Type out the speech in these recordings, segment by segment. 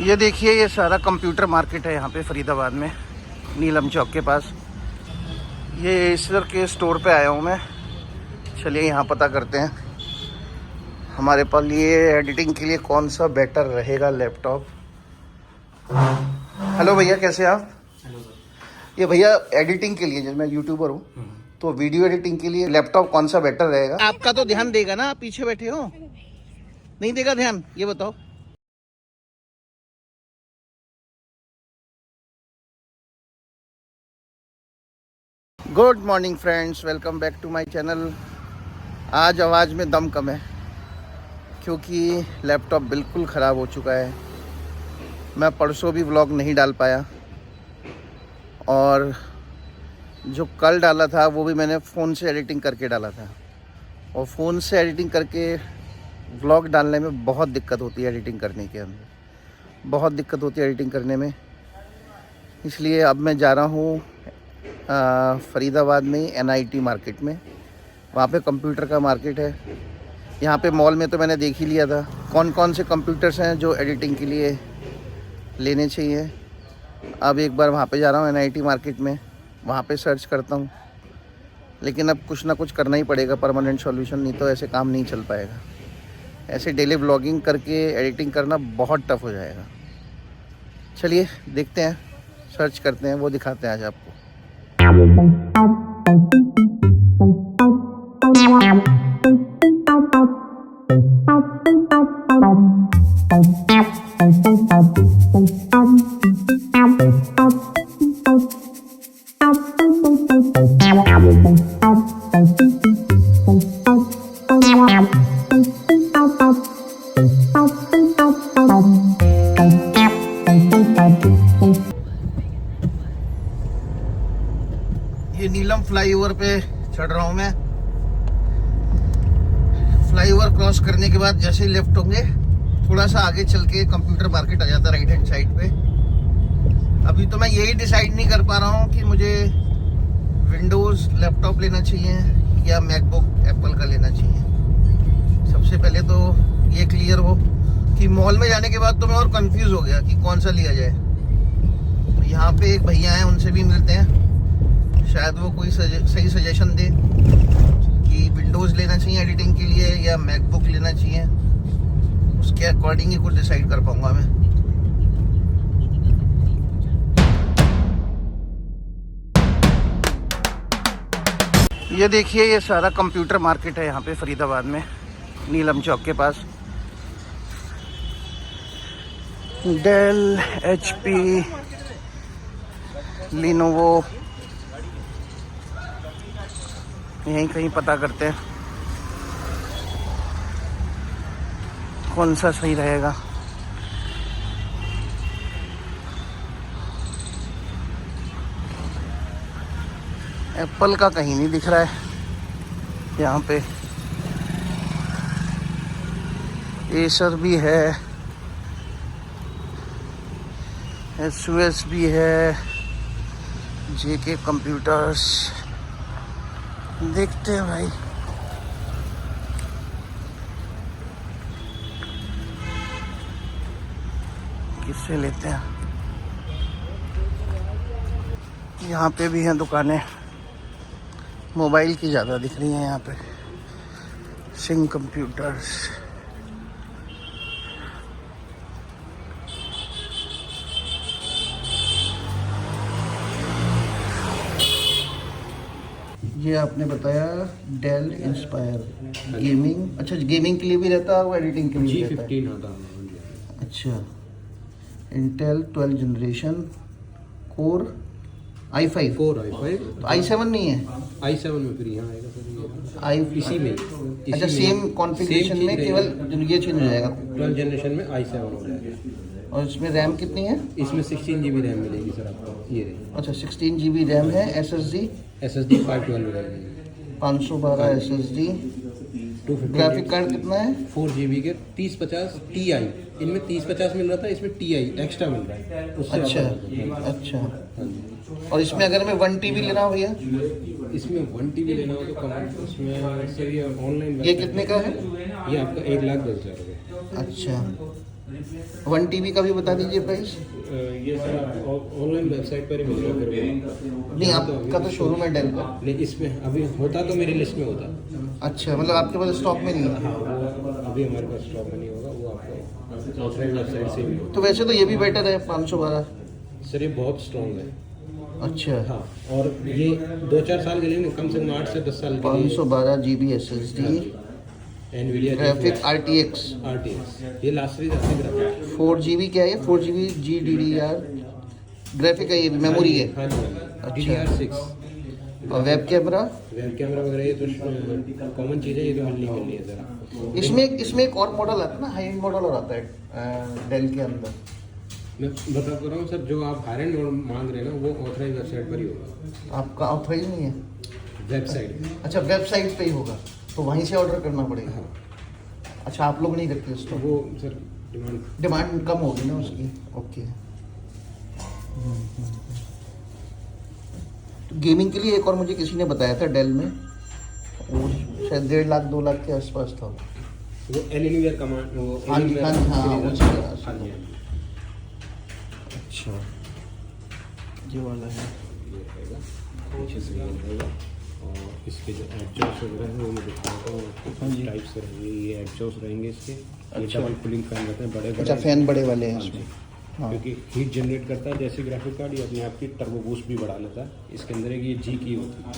ये देखिए, ये सारा कंप्यूटर मार्केट है यहाँ पे फरीदाबाद में, नीलम चौक के पास। ये एसर के स्टोर पे आया हूँ मैं। चलिए यहाँ पता करते हैं हमारे पास ये एडिटिंग के लिए कौन सा बेटर रहेगा लैपटॉप। हेलो भैया, कैसे आप? ये भैया एडिटिंग के लिए, जब मैं यूट्यूबर हूँ तो वीडियो एडिटिंग के लिए लैपटॉप कौन सा बेटर रहेगा? आपका तो ध्यान देगा ना, आप पीछे बैठे हो, नहीं देगा ध्यान? ये बताओ। Good morning friends, welcome back to my channel. आज आवाज़ में दम कम है क्योंकि लैपटॉप बिल्कुल ख़राब हो चुका है। मैं परसों भी व्लॉग नहीं डाल पाया और जो कल डाला था वो भी मैंने फ़ोन से एडिटिंग करके डाला था। और फ़ोन से एडिटिंग करके व्लॉग डालने में बहुत दिक्कत होती है, एडिटिंग करने के अंदर बहुत दिक्कत होती है एडिटिंग करने में। इसलिए अब मैं जा रहा हूँ फरीदाबाद में NIT मार्केट में। वहाँ पे कंप्यूटर का मार्केट है। यहाँ पे मॉल में तो मैंने देख ही लिया था कौन कौन से कंप्यूटर्स हैं जो एडिटिंग के लिए लेने चाहिए। अब एक बार वहाँ पे जा रहा हूँ NIT मार्केट में, वहाँ पे सर्च करता हूँ। लेकिन अब कुछ ना कुछ करना ही पड़ेगा, परमानेंट सॉल्यूशन, नहीं तो ऐसे काम नहीं चल पाएगा। ऐसे डेली व्लॉगिंग करके एडिटिंग करना बहुत टफ हो जाएगा। चलिए देखते हैं, सर्च करते हैं, वो दिखाते हैं आज आपको। ये नीलम फ्लाईओवर पे चढ़ रहा हूँ मैं। फ्लाईओवर क्रॉस करने के बाद जैसे ही लेफ्ट होंगे, थोड़ा सा आगे चल के कंप्यूटर मार्केट आ जाता है राइट हैंड साइड पे। अभी तो मैं यही डिसाइड नहीं कर पा रहा हूँ कि मुझे विंडोज़ लैपटॉप लेना चाहिए या मैकबुक एप्पल का लेना चाहिए। सबसे पहले तो ये क्लियर हो कि मॉल में जाने के बाद तो मैं और कंफ्यूज हो गया कि कौन सा लिया जाए। तो यहाँ पे एक भैया हैं, उनसे भी मिलते हैं, शायद वो कोई सही सजेशन दे कि विंडोज़ लेना चाहिए एडिटिंग के लिए या मैकबुक लेना चाहिए। उसके अकॉर्डिंग ही कुछ डिसाइड कर पाऊंगा मैं। ये देखिए, ये सारा कंप्यूटर मार्केट है यहाँ पे फरीदाबाद में, नीलम चौक के पास। डेल, HP, लिनोवो, यहीं कहीं पता करते हैं कौन सा सही रहेगा। एप्पल का कहीं नहीं दिख रहा है यहाँ पे। एसर भी है, ASUS भी है, JK कंप्यूटर्स। देखते हैं भाई, किससे लेते हैं। यहाँ पे भी हैं दुकानें, मोबाइल की ज़्यादा दिख रही हैं यहाँ पे। सिंह कंप्यूटर्स, ये आपने बताया डेल इंस्पायर गेमिंग। अच्छा, गेमिंग के लिए भी रहता है और एडिटिंग के लिए भी रहता है? होता है। अच्छा, Intel 12 generation, core i5। Core i5 तो i7 नहीं है? i7 में फ्री यहाँ आएगा सर। आई इसी में अच्छा, सेम कॉन्फ़िगरेशन में, केवल ये चेंज हो जाएगा। 12 जनरेशन में i7 हो जाएगा। और इसमें रैम कितनी है? इसमें 16 GB रैम मिलेगी सर आपको। ये रही। अच्छा, 16 GB रैम है। SSD 512 रहेगी। 512 SSD। 250 ग्राफिक कार्ड कितना है? 4 GB के 3050 Ti। इनमें 3050 मिल रहा था, इसमें Ti एक्स्ट्रा मिल रहा है। उससे अच्छा। और इसमें अगर मैं 1 TB लेना हो भैया? इसमें 1 TB लेना हो तो कम। इसमें सर ये ऑनलाइन ये कितने का है? ये आपका 1,10,000 रुपये। अच्छा, 1 TB का भी बता दीजिए प्राइस। ये सर ऑनलाइन वेबसाइट पर ही मिलेगा फिर वो। नहीं, आपका तो शोरूम है डेल का। नहीं, इसमें अभी होता तो मेरी लिस्ट में होता। अच्छा, मतलब आपके पास स्टॉक में नहीं है। हाँ, वो अभी हमारे पास स्टॉक में नहीं होगा, वो आपको ऑथराइज वेबसाइट से भी होगा। तो वैसे तो ये भी बेटर है 512। सर ये बहुत स्ट्रॉन्ग है। अच्छा, हाँ, और ये 2-4 साल के लिए, कम से कम 8 से 10 साल के लिए। 512 GB SSD, Nvidia graphic RTX, ये लास्ट सीरीज आती है ग्राफिक। 4 GB क्या है, 4 GB GDDR ग्राफिक है, ये भी मेमोरी है। हाँ जी, DDR6। और वेब कैमरा, वगैरह ये तो कॉमन चीज़ है, ये तो मिलनी है सर आपको। इसमें एक और मॉडल आता है ना, हाई एंड मॉडल और आता है डेल के अंदर। मैं बता रहा हूँ सर, जो आप हायर एंड मांग रहे हैं ना, वो ऑथराइज वेबसाइट पर ही होगा। आपका ऑथराइज नहीं है? वेबसाइट। अच्छा, वेबसाइट पे ही होगा, तो वहीं से ऑर्डर करना पड़ेगा। हाँ, अच्छा, आप लोग नहीं रखते तो उसको? वो सर डिमांड कम होगी ना उसकी। ओके। तो गेमिंग के लिए एक और मुझे किसी ने बताया था डेल में, वो शायद 1.5 लाख 2 लाख के आसपास था। वो एलिवेयर कमांड, वो हाँ जी, हाँ जी, हाँ, हाँ वो जी, चीज़ है। हाँ जी। अच्छा, ये वाला है। ये रहेगा, पीछे से ये रहेगा, और इसके जो एडजस्ट वगैरह है वो मैं दिखाता हूँ आपको। हाँ जी। टाइप से रहेंगे, ये एडजस्ट रहेंगे इसके। ये अच्छा। डबल कूलिंग फैन रहते हैं, बड़े अच्छा, फैन बड़े वाले हैं हाँ इसमें। जी। हाँ, क्योंकि हीट जनरेट करता है जैसे ग्राफिक कार्ड, ये अपने आप की टर्बो बूस्ट भी बढ़ा लेता है। इसके अंदर एक ये जी की होती है।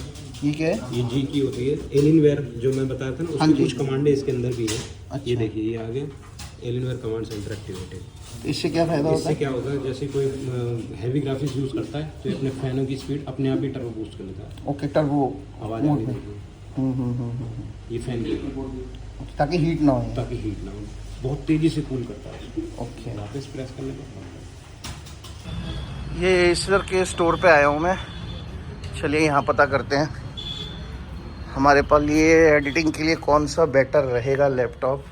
ये क्या है? ये जी की होती है। एलिनवेयर जो मैं बताया था ना, हाँ उसकी जी। कुछ कमांडें इसके अंदर भी है। अच्छा। ये देखिए, ये आगे एलिनवेयर कमांड सेंटर एक्टिवेटेड। तो इससे क्या फ़ायदा होता इससे है? क्या होगा, जैसे कोई हैवी ग्राफिक्स यूज़ करता है तो ये अपने फैनों की स्पीड अपने आप ही टर्बो बूस्ट कर लेता है। ओके, टर्बो आवाज़ मोड आनी में। चाहिए। ये फैन की, ताकि हीट ना हो। ताकि हीट ना हो, बहुत तेज़ी से कूल करता है। ओके। वापस प्रेस करने पर ये एसर के स्टोर पे आया हूँ मैं। चलिए यहाँ पता करते हैं हमारे पास ये एडिटिंग के लिए कौन सा बेटर रहेगा लैपटॉप।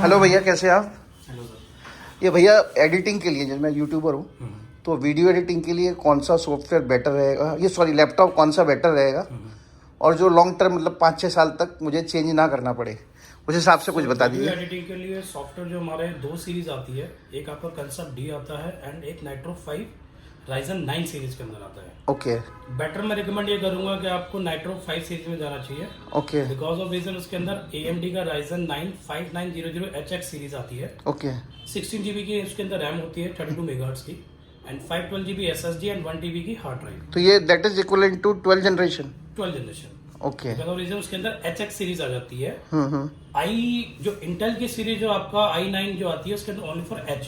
हेलो भैया, कैसे आप? Hello sir. ये भैया एडिटिंग के लिए, जब मैं यूट्यूबर हूँ, तो वीडियो एडिटिंग के लिए कौन सा सॉफ्टवेयर बेटर रहेगा, ये सॉरी लैपटॉप कौन सा बेटर रहेगा, और जो लॉन्ग टर्म मतलब 5-6 साल तक मुझे चेंज ना करना पड़े, उस हिसाब से कुछ बता दीजिए। एडिटिंग के लिए सॉफ्टवेयर जो हमारे 2 सीरीज आती है, एक आपका कंसेप्ट डी आता है एंड एक नाइट्रो 5 राइजन 9 सीरीज के अंदर आता है। ओके बेटर मैं रिकमेंड ये करूंगा कि आपको नाइट्रो 5 सीरीज में जाना चाहिए, ओके बिकॉज ऑफ रीजन उसके अंदर AMD का राइजन 9 5900HX सीरीज आती है। ओके 16 GB की उसके अंदर रैम होती है 32 मेगाहर्ट्ज की, and 512 GB SSD and 1 TB की हार्ड ड्राइव। तो ये that is equivalent to 12 generation. 12 generation. Okay. Because of reason उसके अंदर HX सीरीज आ जाती है। आई जो इंटेल की सीरीज जो आपका i9 जो आती है उसके अंदर ओनली फॉर H,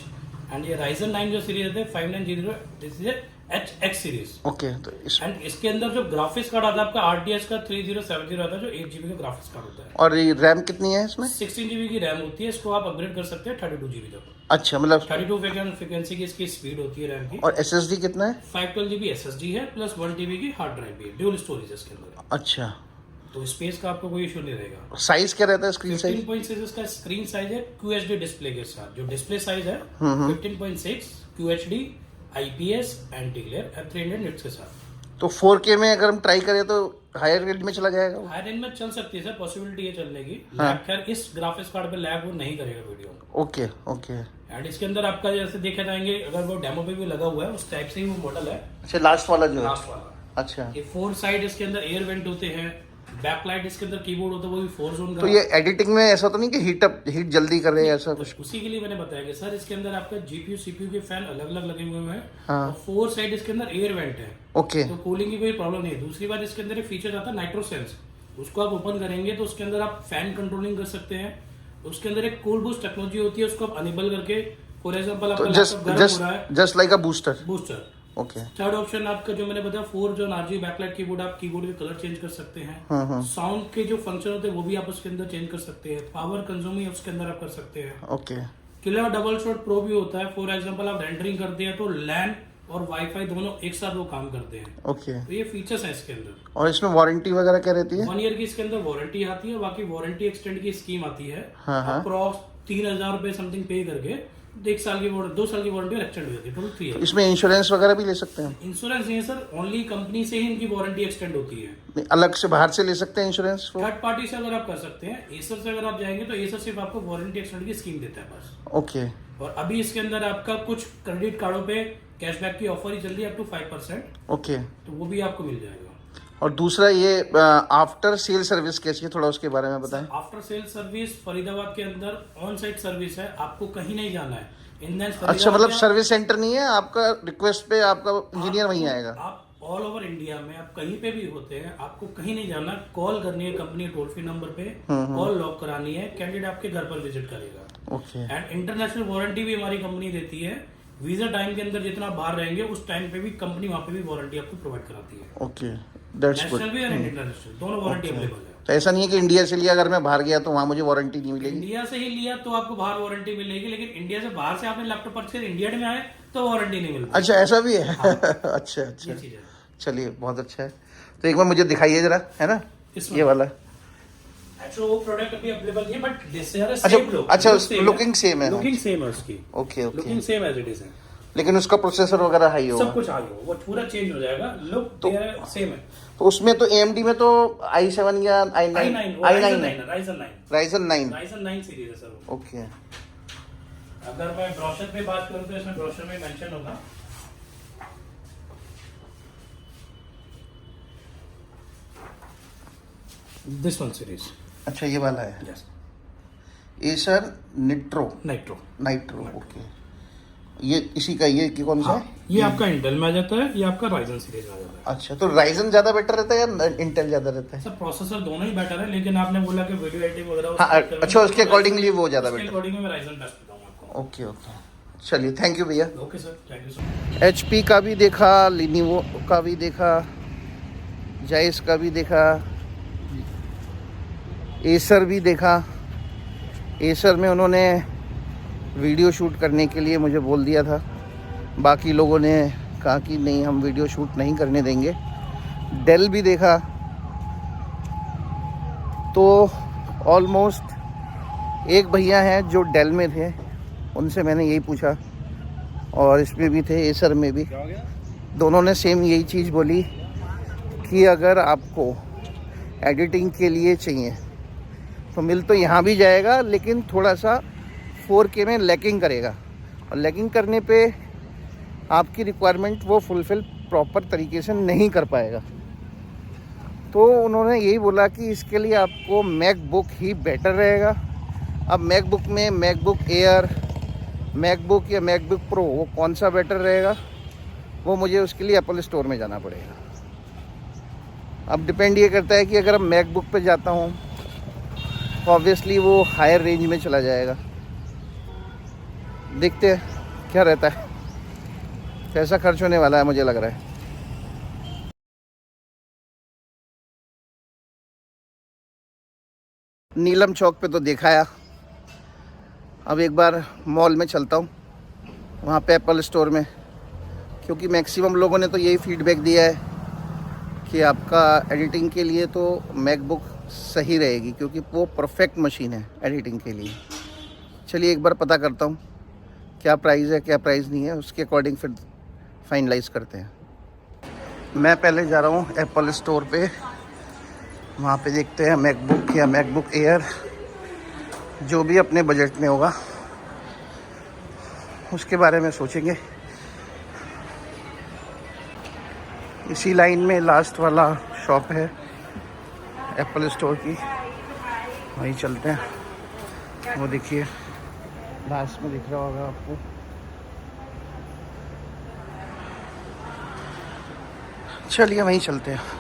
एंड ये राइजन 9 जो सीरीज है 5900, this is HX series. Okay, तो इस एंड इसके अंदर जो ग्राफिक्स कार्ड आता है आपका RTX का 3070 आता है, जो 8 GB का ग्राफिक्स कार्ड होता है। और ये रैम कितनी है इसमें? 16 GB की रैम होती है, इसको आप अपग्रेड कर सकते हैं 32 GB तक। अच्छा, मतलब 32 फ्रिक्वेंसी की इसकी स्पीड होती है रैम की। और SSD कितना है? 512 GB SSD है प्लस 1 TB की हार्ड ड्राइव भी है, ड्यूल स्टोरेज है इसके अंदर, अच्छा, तो स्पेस का आपको कोई इशू नहीं रहेगा। साइज क्या रहता है स्क्रीन साइज? 15.6 इसका स्क्रीन साइज है QHD डिस्प्ले के साथ। जो डिस्प्ले साइज है 15.6 QHD IPS anti glare at 300 nits के साथ। तो 4K में अगर हम ट्राई करें तो हायर रेंज में चला जाएगा वो? हाई रेंज में चल सकती है सर, पॉसिबिलिटी है चलने की। हाँ। लैग खैर इस ग्राफिक्स कार्ड पे लैग वो नहीं करेगा वीडियो। Okay okay. एंड इसके अंदर आपका जैसे देखे जाएंगे, अगर वो डेमो पे भी लगा हुआ है उस टाइप से ही वो मॉडल है, अच्छा, लास्ट वाला जो है। लास्ट वाला। अच्छा, ये 4 साइड इसके अंदर एयर वेंट होते हैं, बैकलाइट इसके अंदर कीबोर्ड होता है वो भी 4 जोन का। तो ये एडिटिंग में ऐसा तो नहीं कि हीट जल्दी करे ऐसा कुछ? उसी के लिए मैंने बताया कि सर इसके अंदर आपका GPU CPU के फैन अलग अलग लगे हुए हैं, हाँ। और 4 साइड इसके अंदर एयर वेंट है, ओके तो कूलिंग की कोई प्रॉब्लम नहीं है। दूसरी बात, इसके अंदर एक फीचर आता है नाइट्रो सेंस, उसको आप ओपन करेंगे तो उसके अंदर आप फैन कंट्रोलिंग कर सकते हैं। उसके अंदर एक कूल बूस्ट टेक्नोलॉजी होती है, उसको आप अनेबल करके, फॉर एग्जांपल तो आपका जस्ट लैपटॉप गर्म हो जस्ट रहा है, जस्ट लाइक अ booster. Booster. Okay. Third option आपका जो मैंने बताया 4 जो RGB बैकलाइट कीबोर्ड, आप कीबोर्ड के कलर चेंज कर सकते हैं। साउंड के जो फंक्शन होते हैं वो भी आप उसके अंदर चेंज कर सकते हैं। पावर कंज्यूमिंग उसके अंदर आप कर सकते हैं। Okay. Killer double shot pro भी होता है, फॉर एग्जांपल आप रेंडरिंग करते हैं तो लैन और वाईफाई दोनों एक साथ वो काम करते हैं। ओके। तो ये फीचर्स हैं इसके अंदर। और इसमें वारंटी वगैरह क्या रहती है? 1 ईयर की इसके अंदर वारंटी आती है, बाकी वारंटी एक्सटेंड की स्कीम आती है। हाँ, हाँ। अप्रॉक्स 3000 रुपए समथिंग पे करके 1 साल की वारंटी, 2 साल की वारंटी और एक्सटेंड हो जाती है, टोटल 3 ईयर। इसमें इंश्योरेंस वगैरह भी ले सकते हैं? इंश्योरेंस नहीं है सर, ओनली कंपनी से ही इनकी वारंटी एक्सटेंड होती है। नहीं, अलग से बाहर से ले सकते हैं इंश्योरेंस को? थर्ड पार्टी से अगर आप कर सकते हैं, एसर से अगर आप जाएंगे तो एसर सिर्फ आपको वारंटी एक्सटेंड की स्कीम देता है बस। ओके। और अभी इसके अंदर आपका कुछ क्रेडिट कार्डों पे कैशबैक की ऑफर ही चल रही है अप टू 5%, ओके। तो वो भी आपको मिल जाएगा। और दूसरा ये आफ्टर सेल सर्विस कैसी है, थोड़ा उसके बारे में बताएं। आफ्टर सेल सर्विस फरीदाबाद के अंदर ऑन साइट सर्विस है, आपको कहीं नहीं जाना है। अच्छा, मतलब सर्विस सेंटर नहीं है आपका, रिक्वेस्ट पे आपका इंजीनियर वहीं आएगा? आप ऑल ओवर इंडिया में आप कहीं पे भी होते हैं, आपको कहीं नहीं जाना, कॉल करनी है कंपनी टोल फ्री नंबर पे, कॉल लॉक करानी है, कैंडिडेट आपके घर पर विजिट करेगा। ओके। एंड इंटरनेशनल वारंटी भी हमारी कंपनी देती है। वीजा टाइम के अंदर जितना बाहर रहेंगे उस टाइम पे भी कंपनी वहाँ पे भी वारंटी आपको प्रोवाइड कराती है। Okay, that's good. नेशनल भी और इंटरनेशनल दोनों वारंटी अवेलेबल है। तो ऐसा नहीं है कि इंडिया से लिया अगर मैं बाहर गया तो वहाँ मुझे वारंटी नहीं मिलेगी? इंडिया से ही लिया तो आपको बाहर वारंटी मिलेगी, लेकिन इंडिया से बाहर से आपने लैपटॉप परचेज इंडिया में आए तो वारंटी नहीं मिलती। अच्छा, ऐसा भी है? अच्छा अच्छा, ये चीज है। चलिए बहुत अच्छा है। तो एक बार मुझे दिखाइए जरा, है ना इसमें ये वाला? एक्चुअली वो प्रोडक्ट अभी अवेलेबल नहीं है, बट दिस आर अच्छा, सेम लुक। अच्छा, लुकिंग सेम है? लुकिंग सेम है उसकी। Okay okay, looking same as it is है, लेकिन उसका प्रोसेसर वगैरह हाई होगा? सब कुछ आ गया, वो पूरा चेंज हो जाएगा, लुक तो सेम है। तो उसमें तो AMD में तो i7 या i9 Ryzen 9 सीरीज है सर। ओके। अगर मैं ब्रोशर पे बात करूं तो इसमें ब्रोशर में मेंशन होगा दिस वन सीरीज। अच्छा, ये वाला है? Yes, Acer Nitro nitro. Okay. ये इसी का, ये की कौन सा है? ये आपका इंटेल में आ जाता है, ये आपका राइजन सीरीज में आ जाता है। अच्छा, तो राइजन ज्यादा बेटर रहता है या इंटेल ज्यादा रहता है? सर प्रोसेसर दोनों ही बेटर है, लेकिन आपने बोला कि वीडियो एडिटिंग वगैरह हाँ, अच्छा, उसके अकॉर्डिंगली वो ज्यादा बेटर। अकॉर्डिंग मैं राइजन बेस्ट बताऊंगा आपको। ओके ओके, चलिए थैंक यू भैया। Okay sir, thank you so much. HP का भी देखा, लिनोवो का भी देखा, जाइस का भी देखा, एसर भी देखा। एसर में उन्होंने वीडियो शूट करने के लिए मुझे बोल दिया था, बाकी लोगों ने कहा कि नहीं हम वीडियो शूट नहीं करने देंगे। डेल भी देखा, तो ऑलमोस्ट एक भैया हैं जो डेल में थे, उनसे मैंने यही पूछा, और इसमें भी थे, एसर में भी, दोनों ने सेम यही चीज़ बोली कि अगर आपको एडिटिंग के लिए चाहिए तो मिल तो यहाँ भी जाएगा, लेकिन थोड़ा सा 4K में लैकिंग करेगा, और लैकिंग करने पे आपकी रिक्वायरमेंट वो फुलफिल प्रॉपर तरीके से नहीं कर पाएगा। तो उन्होंने यही बोला कि इसके लिए आपको मैकबुक ही बेटर रहेगा। अब मैकबुक में मैकबुक एयर, मैकबुक या मैकबुक प्रो, वो कौन सा बेटर रहेगा, वो मुझे उसके लिए एप्पल स्टोर में जाना पड़ेगा। अब डिपेंड ये करता है कि अगर मैं मैकबुक पे जाता हूँ तो ऑब्वियसली वो हायर रेंज में चला जाएगा। देखते हैं क्या रहता है, कैसा खर्च होने वाला है, मुझे लग रहा है। नीलम चौक पे तो दिखाया, अब एक बार मॉल में चलता हूँ, वहाँ पे एप्पल स्टोर में, क्योंकि मैक्सिमम लोगों ने तो यही फीडबैक दिया है कि आपका एडिटिंग के लिए तो मैकबुक सही रहेगी, क्योंकि वो परफेक्ट मशीन है एडिटिंग के लिए। चलिए एक बार पता करता हूँ क्या प्राइस है क्या प्राइस नहीं है, उसके अकॉर्डिंग फिर फाइनलाइज करते हैं। मैं पहले जा रहा हूँ एप्पल स्टोर पे, वहाँ पे देखते हैं मैकबुक या मैकबुक एयर, जो भी अपने बजट में होगा उसके बारे में सोचेंगे। इसी लाइन में लास्ट वाला शॉप है एप्पल स्टोर की, वहीं चलते हैं। वो देखिए लास्ट में दिख रहा होगा आपको, चलिए वहीं चलते हैं।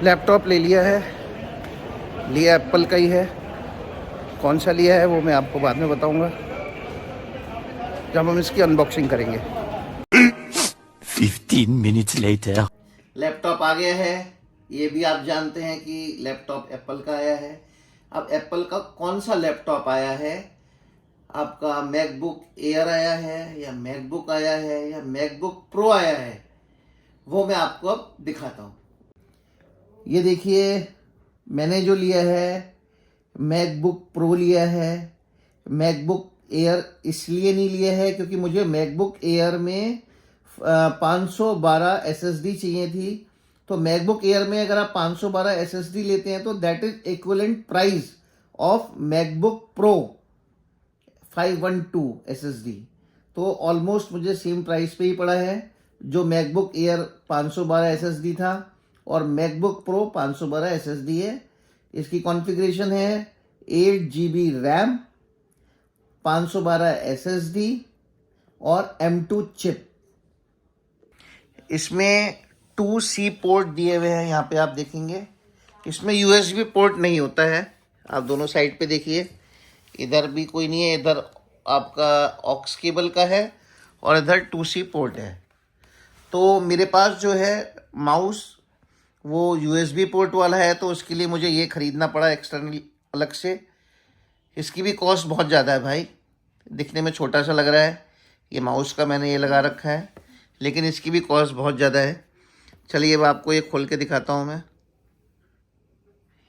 लैपटॉप ले लिया है, लिया एप्पल का ही है। कौन सा लिया है वो मैं आपको बाद में बताऊंगा जब हम इसकी अनबॉक्सिंग करेंगे। 15 minutes later. लैपटॉप आ गया है। ये भी आप जानते हैं कि लैपटॉप एप्पल का आया है। अब एप्पल का कौन सा लैपटॉप आया है, आपका मैकबुक एयर आया है या मैकबुक आया है या मैकबुक प्रो आया है, वो मैं आपको अब दिखाता हूँ। ये देखिए, मैंने जो लिया है मैकबुक प्रो लिया है। मैकबुक एयर इसलिए नहीं लिया है क्योंकि मुझे मैकबुक एयर में 512 SSD चाहिए थी। तो मैकबुक एयर में अगर आप 512 SSD लेते हैं तो that is equivalent price of MacBook pro 512 SSD। तो ऑलमोस्ट मुझे सेम प्राइस पे ही पड़ा है। जो मैकबुक एयर 512 SSD था और मैकबुक प्रो 512 SSD है। इसकी कॉन्फ़िगरेशन है 8 GB रैम, 512 SSD और M2 चिप। इसमें 2C पोर्ट दिए हुए हैं। यहाँ पे आप देखेंगे इसमें USB पोर्ट नहीं होता है। आप दोनों साइड पे देखिए, इधर भी कोई नहीं है, इधर आपका ऑक्स केबल का है और इधर 2C पोर्ट है। तो मेरे पास जो है माउस वो USB पोर्ट वाला है, तो उसके लिए मुझे ये ख़रीदना पड़ा एक्सटर्नल अलग से। इसकी भी कॉस्ट बहुत ज़्यादा है भाई, दिखने में छोटा सा लग रहा है। ये माउस का मैंने ये लगा रखा है, लेकिन इसकी भी कॉस्ट बहुत ज़्यादा है। चलिए अब आपको ये खोल के दिखाता हूँ मैं।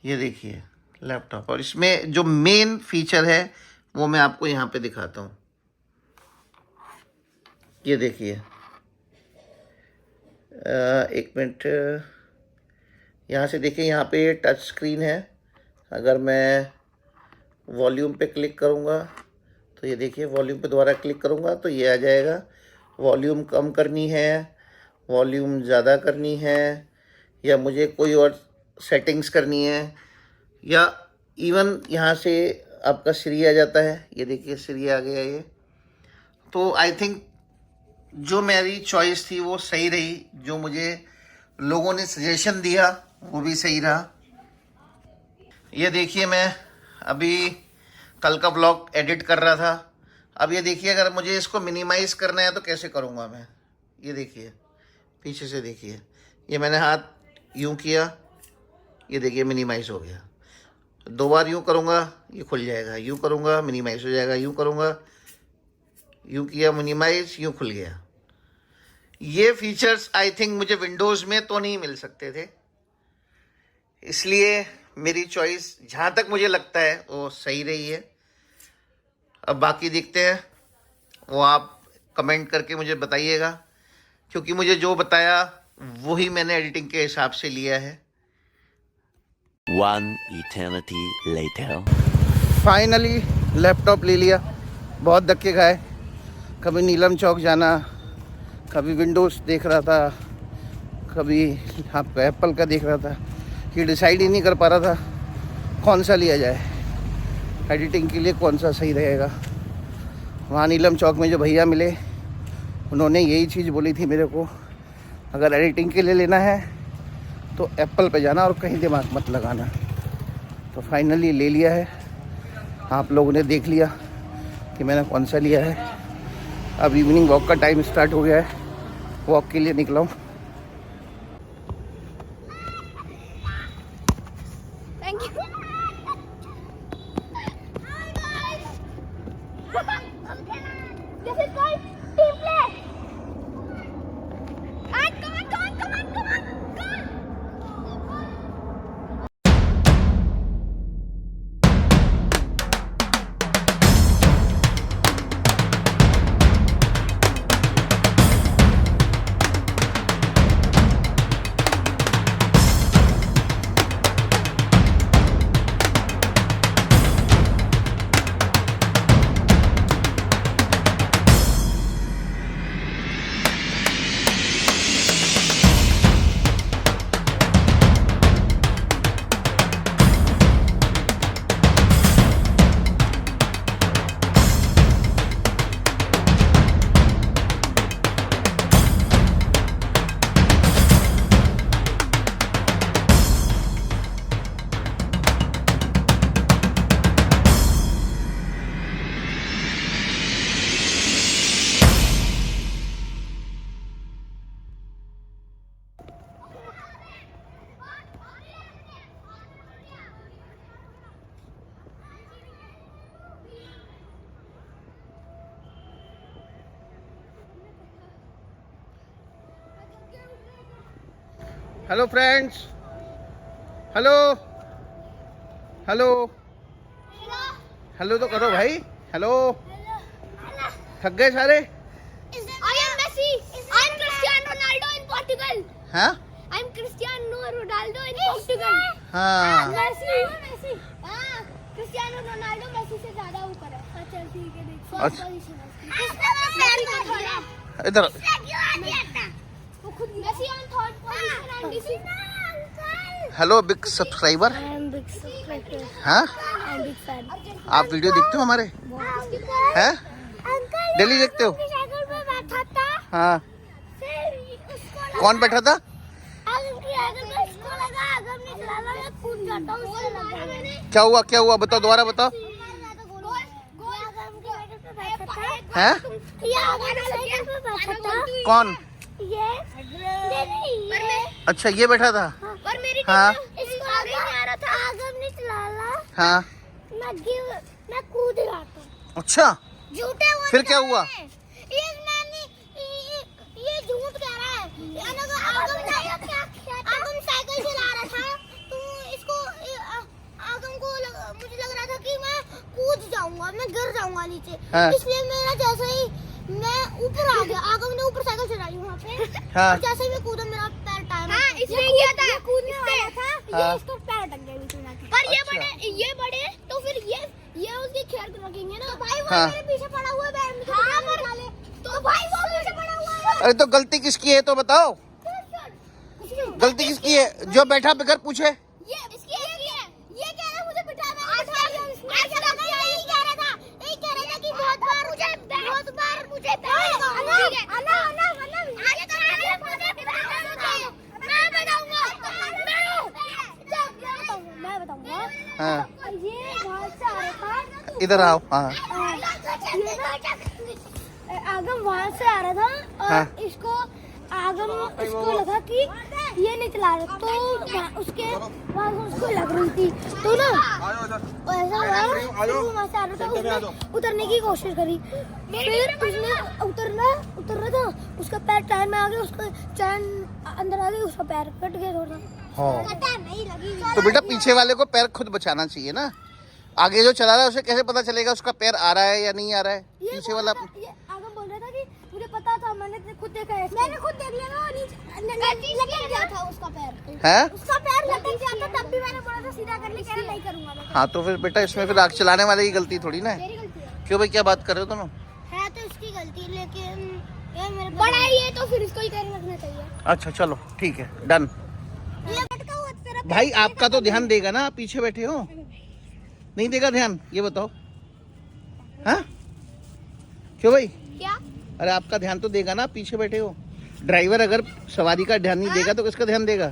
ये देखिए लैपटॉप, और इसमें जो मेन फीचर है वो मैं आपको यहाँ पे दिखाता हूँ। ये देखिए, एक मिनट, यहाँ से देखिए, यहाँ पे टच स्क्रीन है। अगर मैं वॉल्यूम पे क्लिक करूँगा तो ये देखिए, वॉल्यूम पे दोबारा क्लिक करूँगा तो ये आ जाएगा। वॉल्यूम कम करनी है, वॉल्यूम ज़्यादा करनी है, या मुझे कोई और सेटिंग्स करनी है, या इवन यहाँ से आपका सीरी आ जाता है। ये देखिए सीरी आ गया ये। तो आई थिंक जो मेरी चॉइस थी वो सही रही, जो मुझे लोगों ने सजेशन दिया वो भी सही रहा। ये देखिए, मैं अभी कल का ब्लॉग एडिट कर रहा था। अब ये देखिए, अगर मुझे इसको मिनिमाइज़ करना है तो कैसे करूँगा मैं। ये देखिए, पीछे से देखिए, ये मैंने हाथ यूँ किया, ये देखिए मिनिमाइज़ हो गया। 2 बार यूँ करूँगा ये खुल जाएगा, यूँ करूँगा मिनिमाइज़ हो जाएगा, यूँ करूँगा, यूँ किया मिनिमाइज़, यूँ खुल गया। ये फीचर्स आई थिंक मुझे विंडोज़ में तो नहीं मिल सकते थे, इसलिए मेरी चॉइस जहाँ तक मुझे लगता है वो सही रही है। अब बाकी देखते हैं, वो आप कमेंट करके मुझे बताइएगा, क्योंकि मुझे जो बताया वही मैंने एडिटिंग के हिसाब से लिया है। One eternity later. Finally laptop ले लिया। बहुत धक्के खाए, कभी नीलम चौक जाना, कभी विंडोज़ देख रहा था, कभी आपका एप्पल का देख रहा था। ये डिसाइड ही नहीं कर पा रहा था कौन सा लिया जाए, एडिटिंग के लिए कौन सा सही रहेगा। वहाँ नीलम चौक में जो भैया मिले, उन्होंने यही चीज़ बोली थी मेरे को, अगर एडिटिंग के लिए लेना है तो एप्पल पे जाना और कहीं दिमाग मत लगाना। तो फाइनली ले लिया है। आप लोगों ने देख लिया कि मैंने कौन सा लिया है। अब इवनिंग वॉक का टाइम स्टार्ट हो गया है, वॉक के लिए निकला हूँ। Thank you. This is called team play. And come on, come on, come on, come on, come on. Hello friends, hello hello hello तो करो भाई, हेलो। थक गए सारे? I am Messi. I am Cristiano Ronaldo in Portugal. हाँ I am Cristiano Ronaldo in Portugal. हाँ Messi. हाँ, Cristiano Ronaldo Messi से ज़्यादा ऊपर है। अच्छा ठीक है, देख। अच्छा। इसने मैं पैर का छोड़ा। इधर वो खुद Messi on third position and this is hello big subscriber. I am big subscriber. हाँ I am big fan. आप वीडियो देखते हो हमारे? हैं? अंकल डेली देखते हो? साइकिल पे बैठा था, हाँ। फिर उसको कौन बैठा था? आगम की साइकिल पे उसको लगा, आगम ने चलाना, मैं कूद जाता हूँ, उसको लगा मैंने। क्या हुआ बताओ, दोबारा बताओ। आगम की साइकिल पे बैठा था। हैं? ये आगम की साइकिल पे बैठा था। कौन? ये अच्छा ये बैठा था। और मेरी हाँ। इसको आगे नहीं आ रहा था, आगम ने चलाना, हाँ मैं कूद रहा था। अच्छा झूठे वो फिर क्या हुआ? ये झूठ कह रहा है। आगम साइकिल चला रहा था, तो इसको आगम को मुझे लग रहा था कि मैं कूद जाऊंगा, मैं गिर जाऊंगा नीचे। हाँ। इसलिए मेरा जैसे ही मैं ऊपर आ गया, आगम ने ऊपर साइकिल चलाई वहाँ पे। हाँ। और जैसे ही मैं कूदा, मेरा पैर टायर में इसलिए किया था, कूदने वाला था, हाँ। ये इसको पैर अटक गया बीच में। पर ये बड़े तो फिर ये उसकी खेल रखेंगे ना। तो भाई वो हाँ। मेरे पीछे पड़ा हुआ है, बैग में तो भाई वो पीछे पड़ा हुआ है। अरे तो गलती किसकी है तो बताओ, गलती किसकी है? जो बैठा बगैर पूछे। ये इसकी है, ये कह रहा मुझे बिठा, मैं यही कह रहा था कि बहुत बार मुझे मैं बताऊंगा। हाँ ये वहाँ से आ रहा था, इधर आओ। हाँ आगम वहाँ से आ रहा था और हाँ। इसको लगा कि ये नहीं चला रहा, तो उसके वहाँ उसको लग रही थी, तो ना ऐसा हुआ, तो वहाँ से आ रहा था, उसने उतरने की कोशिश करी, फिर उसने उतरना था, उसका पैर टायर में आ गया, उसका चैन अंदर आ गई, उसका पैर कट गया थोड़ा। हाँ नहीं लगी। तो बेटा पीछे वाले को पैर खुद बचाना चाहिए ना, आगे जो चला रहा है उसे कैसे पता चलेगा उसका पैर आ रहा है या नहीं आ रहा है? पीछे वाला आगम बोल रहा था कि मुझे पता था, मैंने खुद देखा है, मैंने खुद देख लिया ना, नीचे लटक गया था उसका पैर। है? उसका पैर लटक गया था, तब भी मैंने बोला था सीधा करने, कह रहा नहीं करूंगा मैं। हाँ तो फिर बेटा इसमें फिर आग चलाने वाले की गलती थोड़ी ना है। मेरी गलती है। क्यों भाई, क्या बात कर रहे हो तुम? है तो इसकी गलती, लेकिन ये मेरे बड़ा ही है तो फिर इसको ही कर रखना चाहिए। अच्छा चलो ठीक है, डन। ये लटका हुआ तेरा भाई आपका तो ध्यान देगा ना, आप पीछे बैठे हो, नहीं देगा ध्यान? ये बताओ। हाँ क्यों भाई? क्या? अरे आपका ध्यान तो देगा ना, पीछे बैठे हो। ड्राइवर अगर सवारी का ध्यान नहीं देगा तो किसका ध्यान देगा?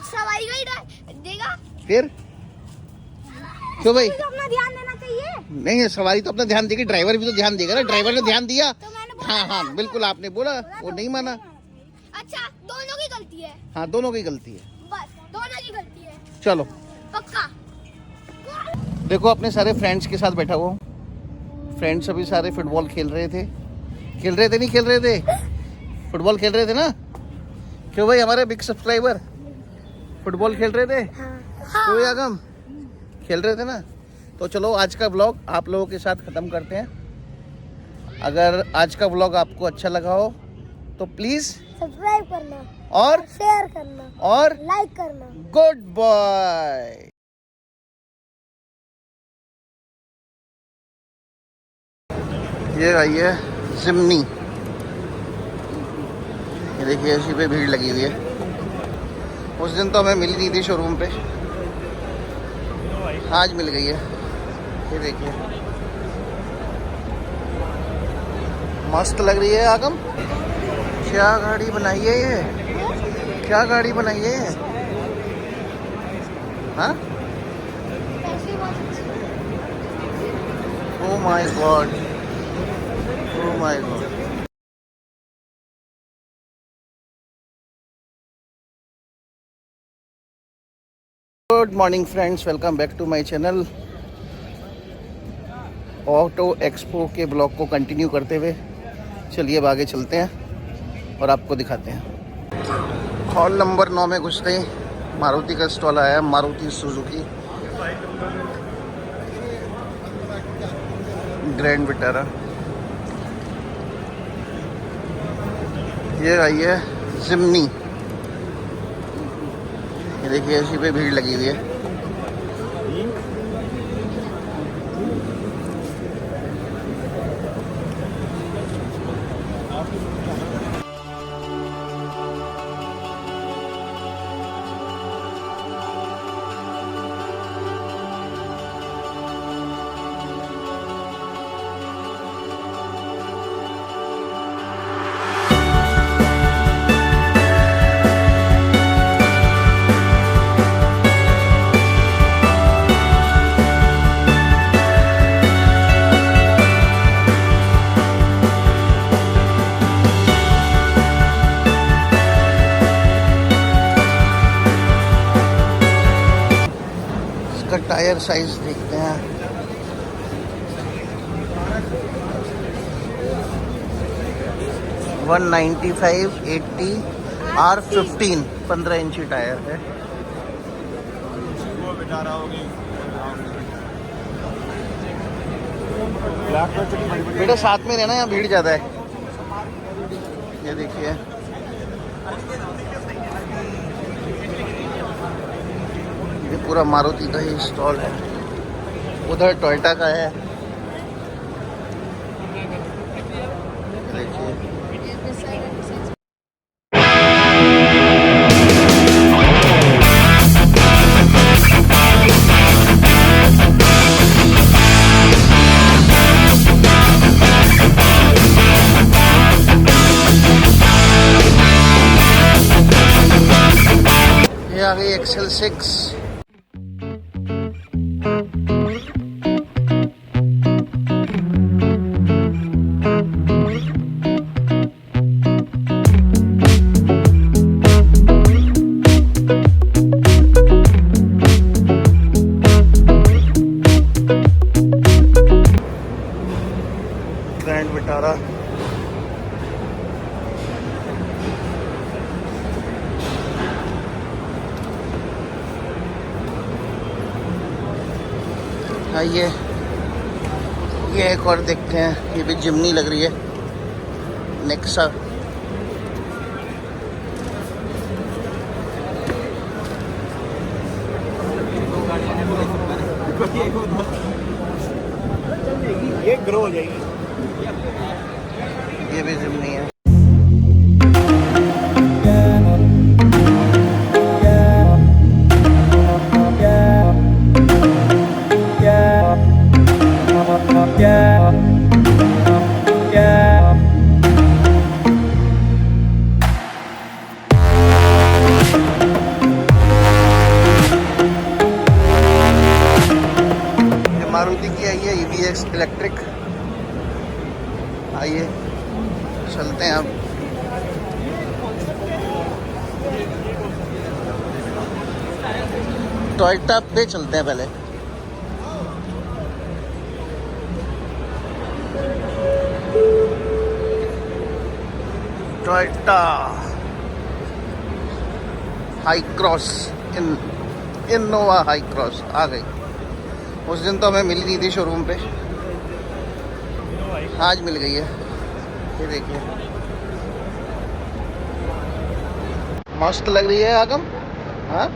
सवारी का ही देगा। फिर क्यों भाई? तो अपना ध्यान देना चाहिए। नहीं सवारी तो अपना ध्यान देगी, ड्राइवर भी तो ध्यान देगा ना। ड्राइवर ने ध्यान दिया, तो मैंने बोला हाँ हाँ बिल्कुल आपने बोला, वो नहीं माना। अच्छा, दोनों की गलती है, हाँ दोनों की गलती है। बस दोनों की गलती है, चलो पक्का। देखो अपने सारे फ्रेंड्स के साथ बैठा हुआ हूँ। फ्रेंड्स अभी सारे फुटबॉल खेल रहे थे, नहीं खेल रहे थे, फुटबॉल खेल रहे थे ना। क्यों भाई हमारे बिग सब्सक्राइबर फुटबॉल खेल रहे थे? क्यों आगम खेल रहे थे ना। तो चलो आज का व्लॉग आप लोगों के साथ ख़त्म करते हैं। अगर आज का व्लॉग आपको अच्छा लगा हो तो प्लीज़ सब्सक्राइब करना और शेयर करना और लाइक करना। Good bye. ये भाई है जिमनी, ये देखिए इसी पे भीड़ लगी हुई है। उस दिन तो हमें मिली नहीं थी शोरूम पे, आज मिल गई है। ये देखिए मस्त लग रही है आगम। क्या गाड़ी बनाई है ये, क्या गाड़ी बनाई है ये? हाँ oh my god, oh my god. Good morning friends, welcome back to my channel. Auto expo के ब्लॉग को कंटिन्यू करते हुए चलिए अब आगे चलते हैं और आपको दिखाते हैं। हॉल नंबर 9 में घुसते ही मारुति का स्टॉल आया है, मारुति सुजुकी ग्रैंड विटारा। ये आई है जिम्नी। ये देखिए इसी पे भीड़ लगी हुई है। इसका टायर साइज देखते हैं। $195/80 R15 15 इंची टायर है। बेटा साथ में रहना, यहाँ भीड़ ज़्यादा है। ये देखिए ये पूरा मारुति का ही स्टॉल है। उधर टोयोटा का है। देखिए ये आ गई एक्सेल 6। ग्रैंड विटारा आइए, ये एक और देखते हैं। ये भी जिम्नी लग रही है, नेक्सा। ये ग्रो हो जाएगी। ये भी जिम्नी है। मारुति की आई है EVX इलेक्ट्रिक। आइए चलते हैं अब। टोयोटा पे चलते हैं पहले। Toyota Hycross, Innova Hycross आ गई। उस दिन तो हमें मिली नहीं थी शोरूम पे, आज मिल गई है। ये देखिए मस्त लग रही है आगम। हाँ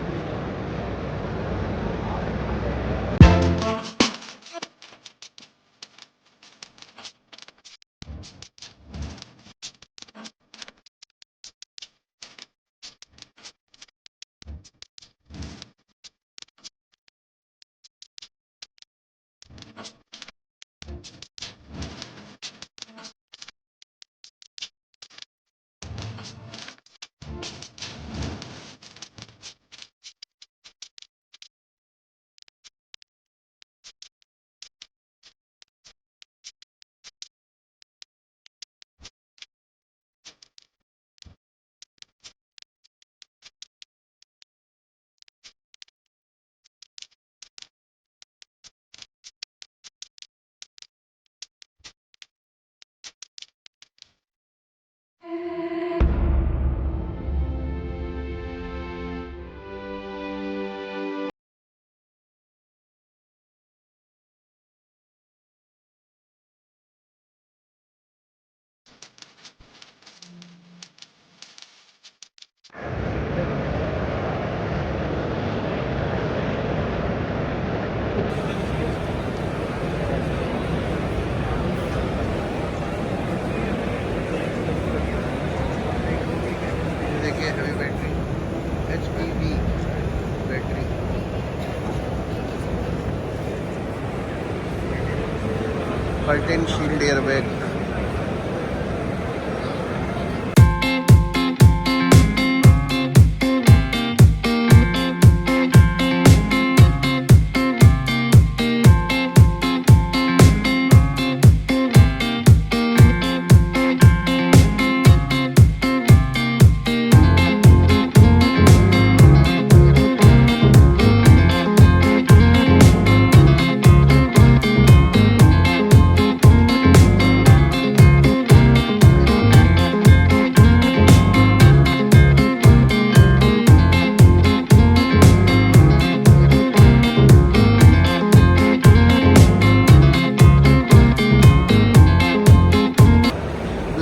curtain shield airbag.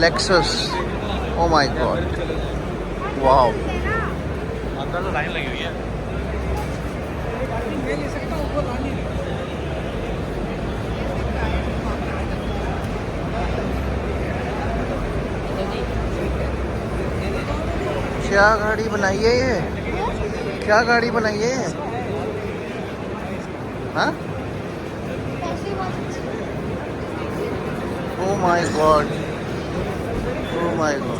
Lexus, oh my god, wow. अंदर तो लाइन लगी हुई है। क्या गाड़ी बनाई है ये? क्या गाड़ी बनाई है ये? हाँ? पैसे बहुत अच्छे। Oh my god, oh my god.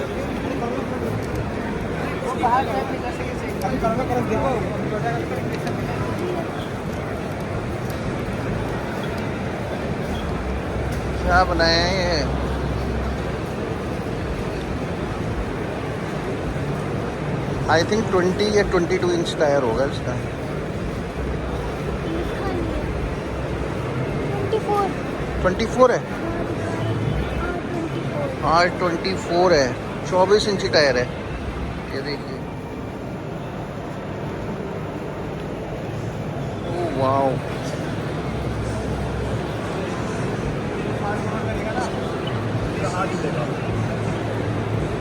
क्या बनाया है ये? आई थिंक 20 या 22 इंच टायर होगा इसका। 24 है? हाँ 24 है, 24 इंची टायर है। ये देखिए, oh wow,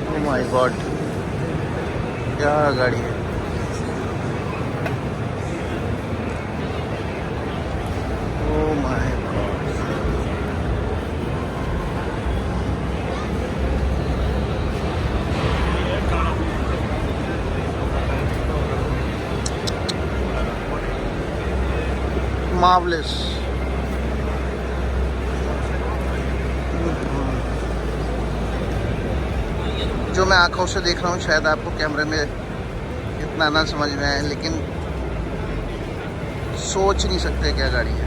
oh my God, क्या गाड़ी है। ओह माय गॉड, मार्वलेस। जो मैं आंखों से देख रहा हूँ शायद आपको कैमरे में इतना ना समझ में आए, लेकिन सोच नहीं सकते क्या गाड़ी है।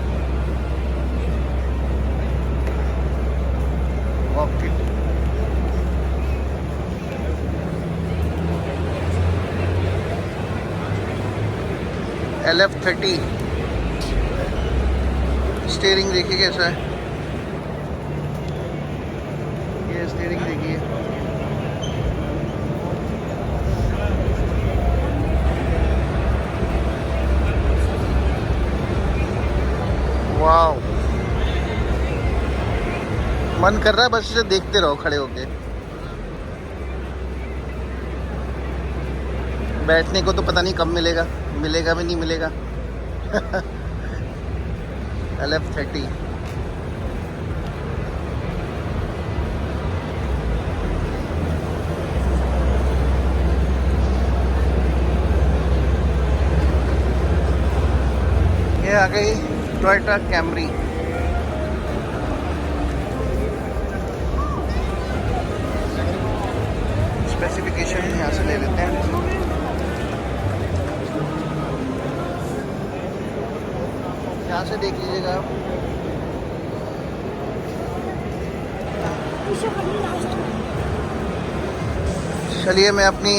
LF30। स्टीयरिंग देखिए कैसा है, ये स्टीयरिंग देखिए, वाओ। मन कर रहा है बस इसे देखते रहो खड़े होके। बैठने को तो पता नहीं कब मिलेगा, मिलेगा भी नहीं मिलेगा। LF30। ये आ गई टोयोटा कैमरी। स्पेसिफिकेशन यहाँ से ले लेते हैं। यहाँ से देख लीजिएगा आप। चलिए मैं अपनी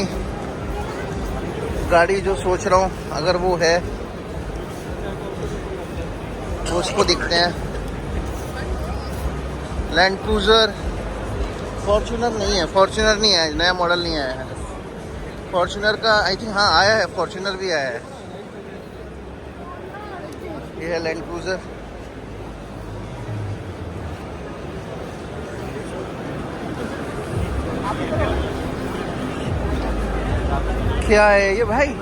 गाड़ी जो सोच रहा हूँ अगर वो है तो उसको देखते हैं। लैंड क्रूजर, फॉर्च्यूनर नहीं है, फॉर्च्यूनर नहीं है, नया मॉडल नहीं आया है। फॉर्च्यूनर का आई थिंक हाँ आया है, फॉर्च्यूनर भी आया है। ये है लैंड क्रूजर। क्या है ये भाई?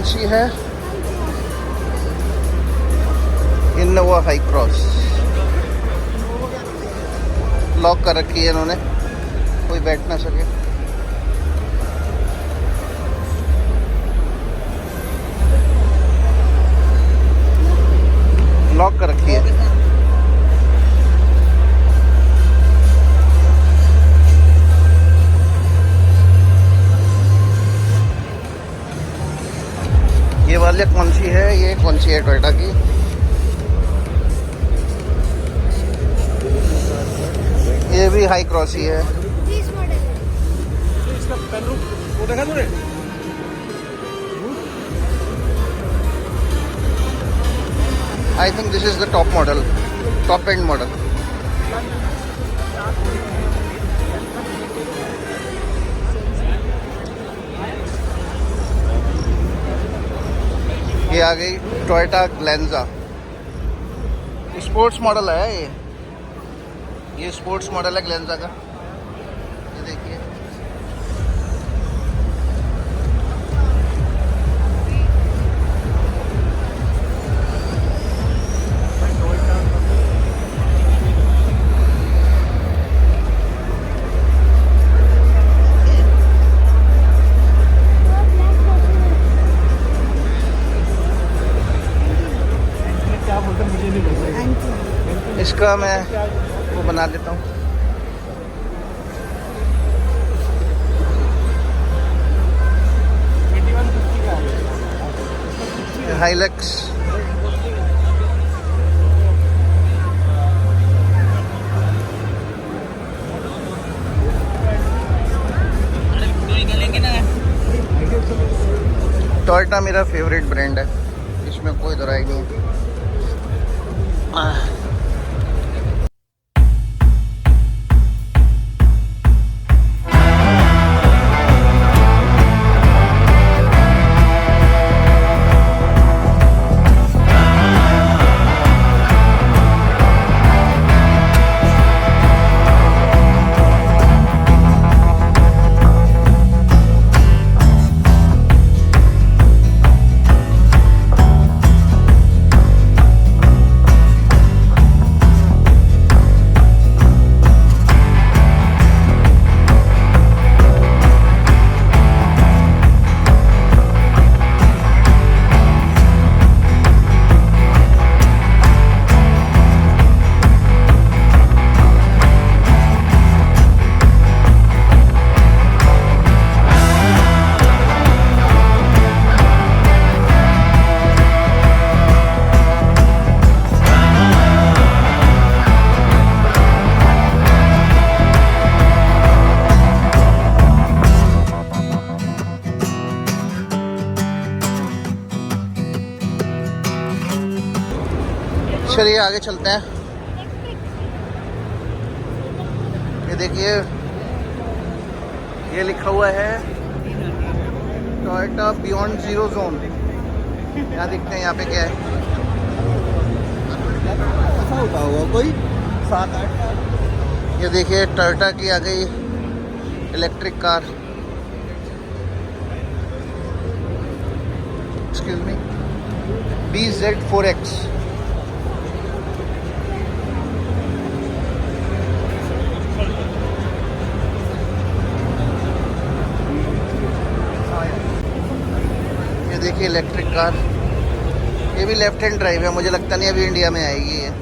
कौन सी है? Innova high cross. लॉक कर रखी है इन्होंने, कोई बैठ ना सके। लॉक कर रखी है। ये वाली कौन सी है? ये कौन सी है टोयोटा की? ये भी हाई क्रॉस ही है। 20 मॉडल है। वो देखा तूने? I think this is the top model, top and model. ये आ गई टोयोटा ग्लेंजा। स्पोर्ट्स मॉडल है ये स्पोर्ट्स मॉडल है ग्लेंजा का। ये देखिए, इसका मैं वो बना लेता हूँ। हाइलक्स। टोयोटा मेरा फेवरेट ब्रांड है, इसमें कोई दो राय नहीं है। चलिए आगे चलते हैं। ये देखिए, ये लिखा हुआ है टोयोटा बियॉन्ड जीरो जोन। यहाँ देखते हैं यहाँ पे क्या है। ऐसा होता होगा कोई 7-8। ये देखिए टोयोटा की आ गई electric car. Excuse me, BZ4X। ये देखिए इलेक्ट्रिक कार, ये भी लेफ्ट हैंड ड्राइव है। मुझे लगता नहीं अभी इंडिया में आएगी ये।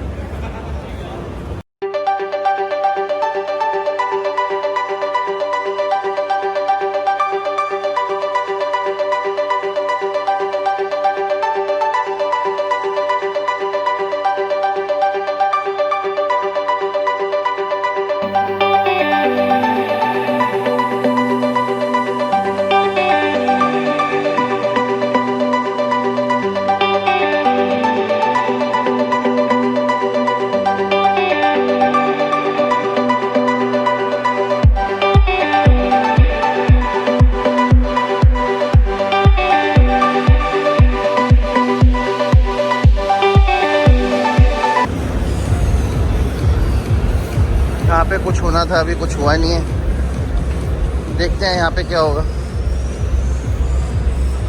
यहाँ पे कुछ होना था, अभी कुछ हुआ नहीं है। देखते हैं यहाँ पे क्या होगा।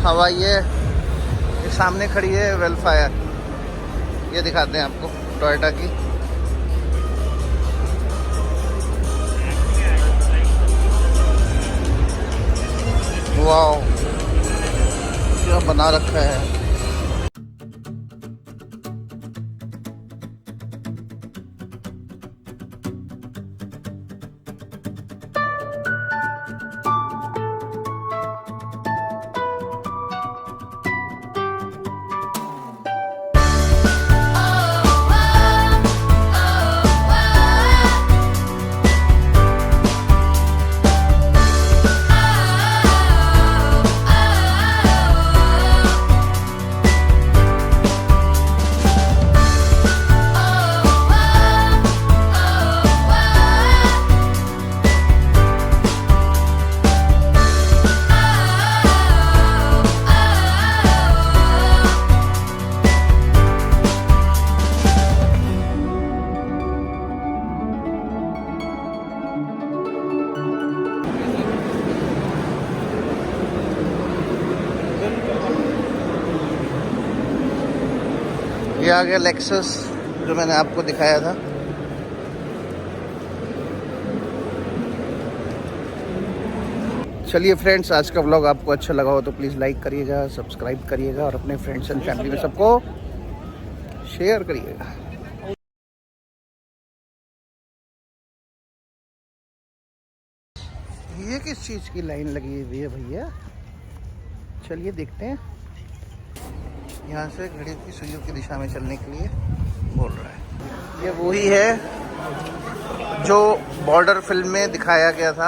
हवा ये ये सामने खड़ी है वेलफायर, ये दिखाते हैं आपको टोयोटा की। वाओ, क्या बना रखा है। ये आ गया लेक्सस जो मैंने आपको दिखाया था। चलिए फ्रेंड्स, आज का व्लॉग आपको अच्छा लगा हो तो प्लीज़ लाइक करिएगा, सब्सक्राइब करिएगा और अपने फ्रेंड्स एंड फैमिली में सबको शेयर करिएगा। ये किस चीज़ की लाइन लगी हुई है भैया? चलिए देखते हैं। यहाँ से घड़ी की सुइयों की दिशा में चलने के लिए बोल रहा है। ये वही है जो बॉर्डर फिल्म में दिखाया गया था,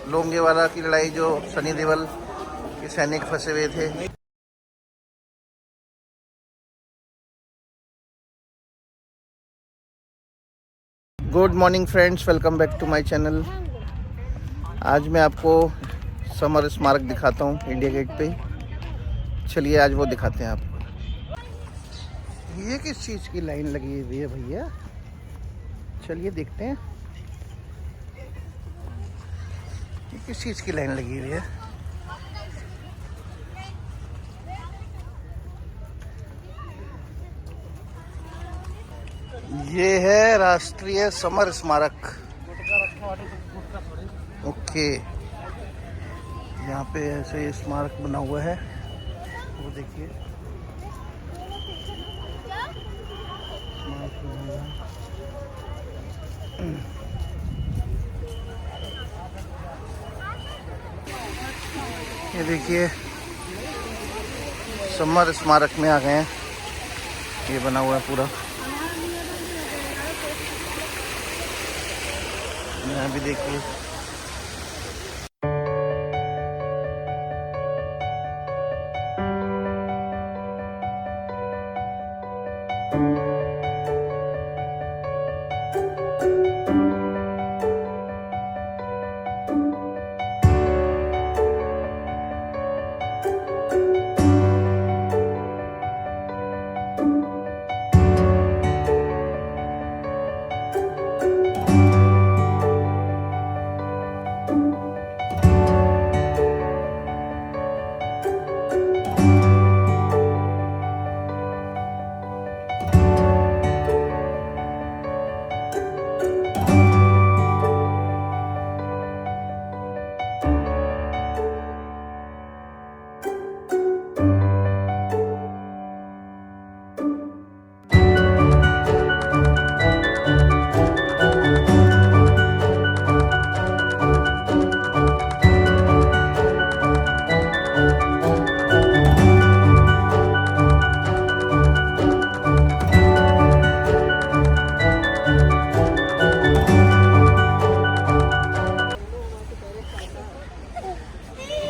लोंगेवाला की लड़ाई, जो सनी देओल के सैनिक फंसे हुए थे। Good morning friends, welcome back to my channel. आज मैं आपको समर स्मारक दिखाता हूँ इंडिया गेट पे। चलिए आज वो दिखाते हैं आपको। ये किस चीज़ की लाइन लगी हुई है भैया? चलिए देखते हैं। ये किस चीज़ की लाइन लगी हुई है? ये है राष्ट्रीय समर स्मारक। ओके, यहाँ पे ऐसे स्मारक बना हुआ है, वो देखिए। ये देखिए समर स्मारक में आ गए हैं, ये बना हुआ है पूरा। यहाँ भी देखिए।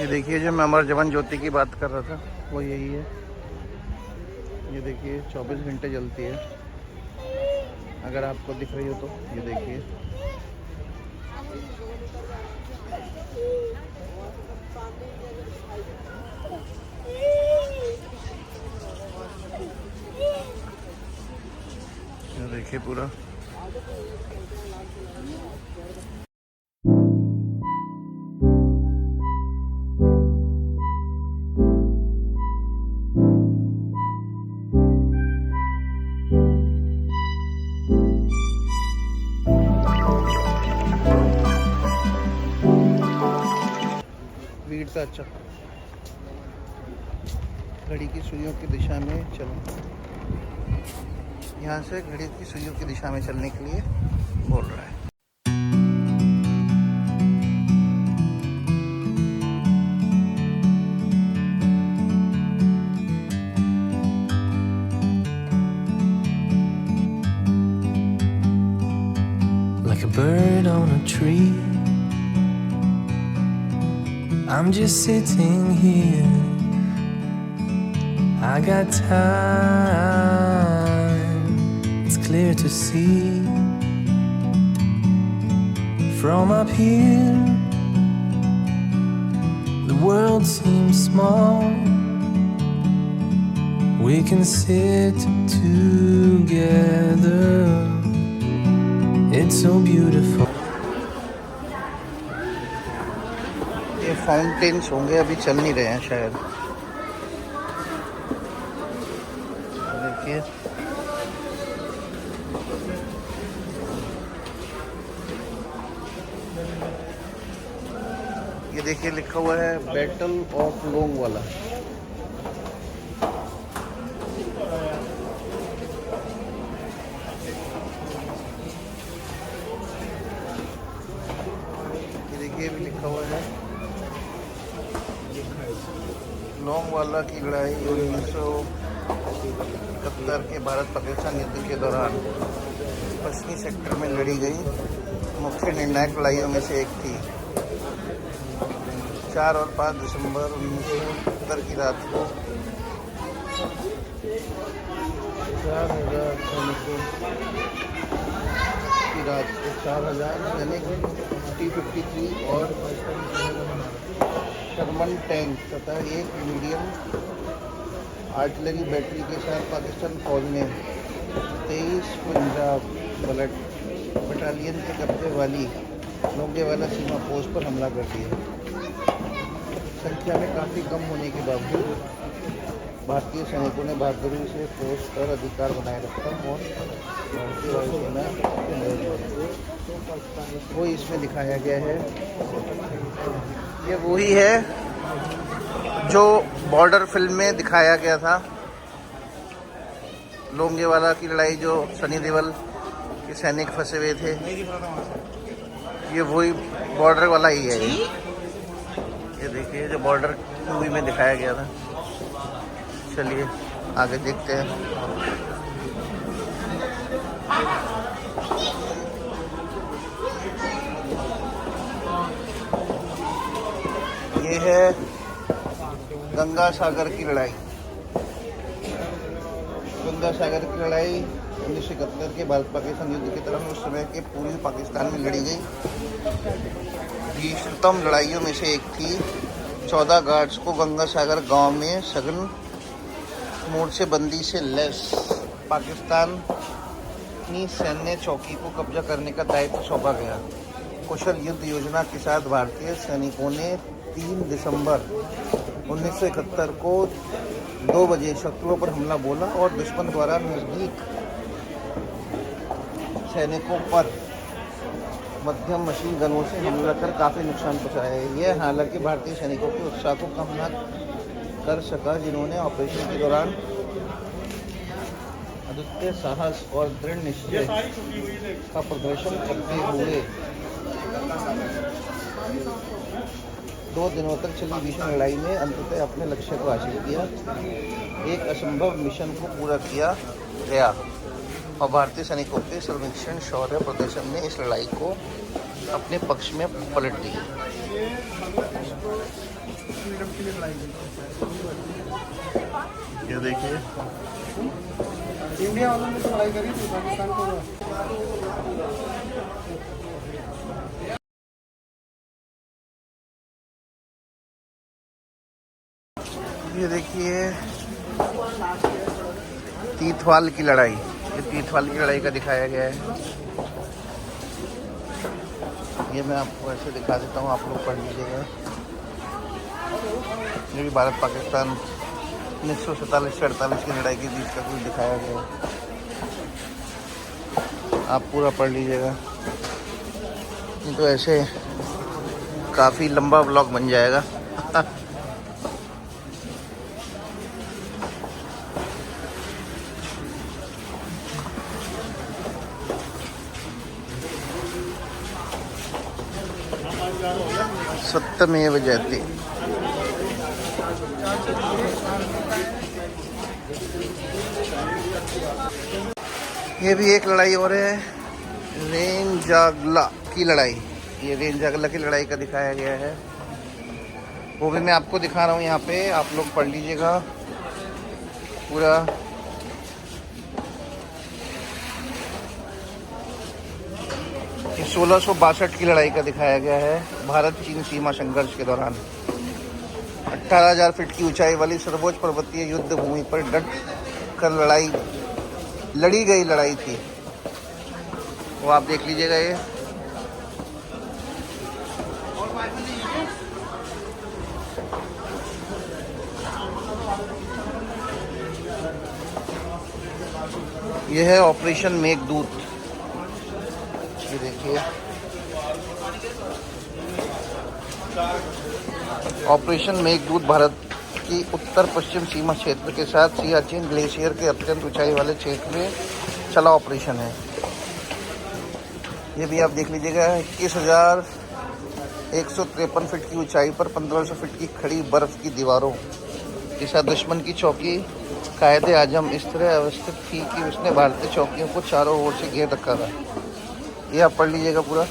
देखिए जो मैं अमर जवान ज्योति की बात कर रहा था वो यही है। ये देखिए 24 घंटे जलती है, अगर आपको दिख रही हो तो। ये देखिए देखिए पूरा। साइड का अच्छा। घड़ी की सुइयों की दिशा में चलो, यहाँ से घड़ी की सुइयों की दिशा में चलने के लिए बोल रहा है। Like a bird on a tree, I'm just sitting here. I got time, it's clear to see. From up here, the world seems small. We can sit together, it's so beautiful. ये fountains होंगे, अभी चल नहीं रहे हैं शायद। देखिए ये देखिए लिखा हुआ है बैटल ऑफ लोंगवाला। ये देखिए भी लिखा हुआ है लोंगवाला की लड़ाई 1971 के भारत पाकिस्तान युद्ध के दौरान पश्चिमी सेक्टर में लड़ी गई मुख्य निर्णायक लड़ाइयों में से एक थी। 4 और 5 दिसंबर 1970 की रात को 4,000 सैनिकों की रात को 4,000 सैनिक T-53 और शर्मन टैंक तथा एक मीडियम आर्टिलरी बैटरी के साथ पाकिस्तान फौज ने 23 पंजाब बटालियन के कब्जे वाली लोंगेवाला सीमा पोस्ट पर हमला कर दिया। संख्या में काफ़ी कम होने के बावजूद भारतीय सैनिकों ने बहादुरी से पोस्ट पर अधिकार बनाए रखा और भारतीय वायुसेना वो इसमें दिखाया गया है। ये वही है जो बॉर्डर फिल्म में दिखाया गया था, लोंगेवाला की लड़ाई, जो सनी देओल के सैनिक फंसे हुए थे। ये वही बॉर्डर वाला ही है। ये देखिए जो बॉर्डर मूवी में दिखाया गया था। चलिए आगे देखते हैं। ये है गंगा सागर की लड़ाई। गंगा सागर की लड़ाई 1971 के भारत पाकिस्तान युद्ध के दौरान उस समय के पूर्वी पाकिस्तान में लड़ी गई भीषणतम लड़ाइयों में से एक थी। 14 गार्ड्स को गंगा सागर गांव में सघन मोर्चेबंदी से लैस पाकिस्तानी सैन्य चौकी को कब्जा करने का दायित्व सौंपा गया। कुशल युद्ध योजना के साथ भारतीय सैनिकों ने 3 दिसंबर 1971 को 2 बजे शत्रुओं पर हमला बोला और दुश्मन द्वारा नजदीक सैनिकों पर मध्यम मशीन गनों से हमला कर काफ़ी नुकसान पहुंचाया। यह हालांकि भारतीय सैनिकों के उत्साह को कम न कर सका, जिन्होंने ऑपरेशन के दौरान अद्वितीय साहस और दृढ़ निश्चय का प्रदर्शन करते हुए 2 दिनों तक चली भीषण लड़ाई में अंततः अपने लक्ष्य को हासिल किया। एक असंभव मिशन को पूरा किया गया और भारतीय सैनिकों के सर्वक्षण शौर्य प्रदर्शन ने इस लड़ाई को अपने पक्ष में पलट दिया। ये देखिए इंडिया वालों ने तो लड़ाई करी थी पाकिस्तान को। ये देखिए तीथवाल की लड़ाई। ये तीथवाल की लड़ाई का दिखाया गया है। ये मैं आपको ऐसे दिखा देता हूँ, आप लोग पढ़ लीजिएगा। ये भी भारत पाकिस्तान 1947-48 की लड़ाई के बीच का कुछ दिखाया गया है। आप पूरा पढ़ लीजिएगा, नहीं तो ऐसे काफ़ी लंबा ब्लॉग बन जाएगा। सत्यमेव जयते। ये भी एक लड़ाई और है, रेंजागला की लड़ाई। ये रेंजागला की लड़ाई का दिखाया गया है, वो भी मैं आपको दिखा रहा हूँ यहाँ पे, आप लोग पढ़ लीजिएगा पूरा। ये 1662 की लड़ाई का दिखाया गया है, भारत चीन सीमा संघर्ष के दौरान 18,000 फीट की ऊंचाई वाली सर्वोच्च पर्वतीय युद्ध भूमि पर डट कर लड़ी गई लड़ाई थी। वो आप देख लीजिएगा। ये है ऑपरेशन मेघदूत। ये देखिए, ऑपरेशन मेघदूत भारत की उत्तर पश्चिम सीमा क्षेत्र के साथ सियाचिन ग्लेशियर के अत्यंत ऊंचाई वाले क्षेत्र में चला ऑपरेशन है। ये भी आप देख लीजिएगा। 21,153 फीट की ऊंचाई पर 1500 फीट की खड़ी बर्फ की दीवारों के साथ दुश्मन की चौकी कायदे आजम इस तरह अवस्थित थी कि उसने भारतीय चौकियों को चारों ओर से घेर रखा था। ये आप पढ़ लीजिएगा पूरा।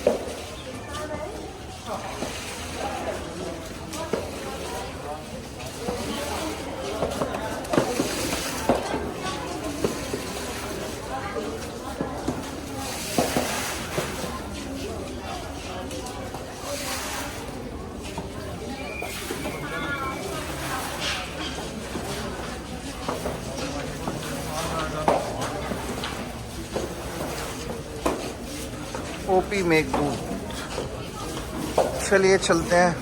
ओपी मेघदूत। चलिए चलते हैं।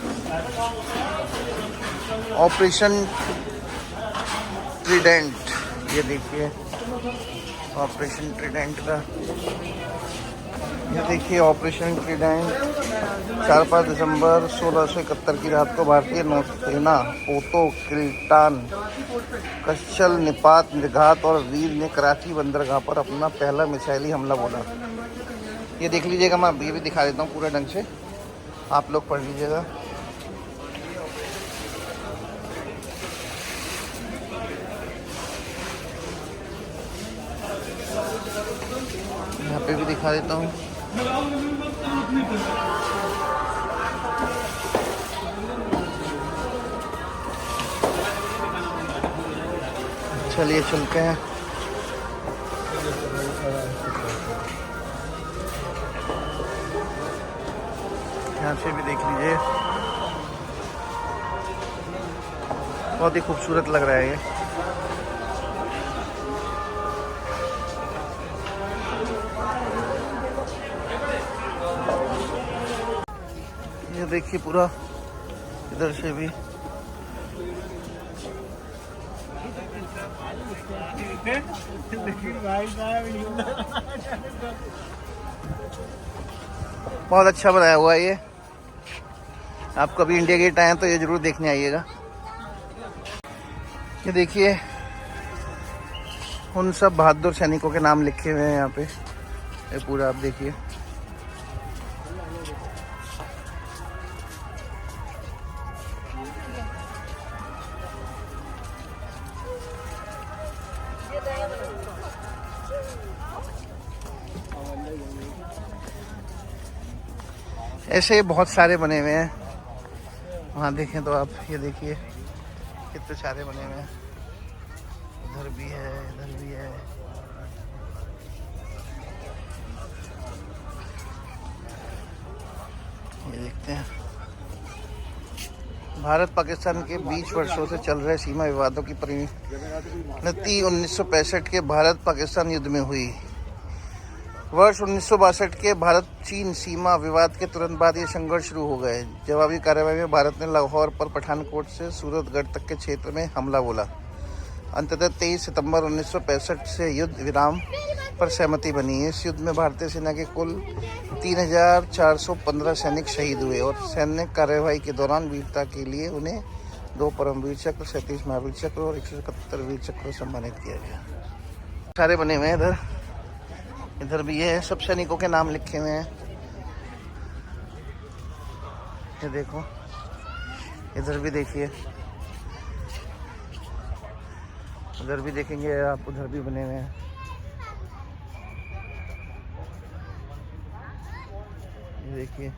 ऑपरेशन ट्रिडेंट, ये देखिए ऑपरेशन ट्रिडेंट का। ये देखिए ऑपरेशन ट्रिडेंट 4-5 दिसंबर 1671 की रात को भारतीय नौसेना पोतो, किल्टान, कच्छल, निपात, निर्घात और वीर ने कराची बंदरगाह पर अपना पहला मिसाइली हमला बोला। ये देख लीजिएगा, मैं ये भी दिखा देता हूँ पूरा ढंग से, आप लोग पढ़ लीजिएगा। यहाँ पे भी दिखा देता हूँ। चलिए चलते हैं। यहाँ से भी देख लीजिए, बहुत ही खूबसूरत लग रहा है ये देखिए पूरा इधर से भी। बहुत अच्छा बनाया हुआ है ये। आप कभी इंडिया गेट आए तो ये जरूर देखने आइएगा। ये देखिए उन सब बहादुर सैनिकों के नाम लिखे हुए हैं यहाँ पे, ये पूरा आप देखिए। ऐसे बहुत सारे बने हुए हैं, वहाँ देखें तो आप। ये देखिए कितने सारे बने हुए हैं, उधर भी है, इधर भी है। ये देखते हैं। भारत पाकिस्तान के 20 वर्षों से चल रहे सीमा विवादों की परिणति 1965 के भारत पाकिस्तान युद्ध में हुई। वर्ष 1962 के भारत चीन सीमा विवाद के तुरंत बाद ये संघर्ष शुरू हो गए। जवाबी कार्रवाई में भारत ने लाहौर पर पठानकोट से सूरतगढ़ तक के क्षेत्र में हमला बोला। अंततः 23 सितंबर 1965 से युद्ध विराम पर सहमति बनी। इस युद्ध में भारतीय सेना के कुल 3415 सैनिक शहीद हुए और सैन्य कार्यवाही के दौरान वीरता के लिए उन्हें 2 परमवीर चक्र, 37 महावीर चक्र और 177 वीर चक्र सम्मानित किया गया। सारे बने हुए हैं इधर भी ये है, सब सैनिकों के नाम लिखे हुए हैं। ये देखो, इधर भी देखिए, उधर भी देखेंगे आप, उधर भी बने हुए हैं। ये देखिए,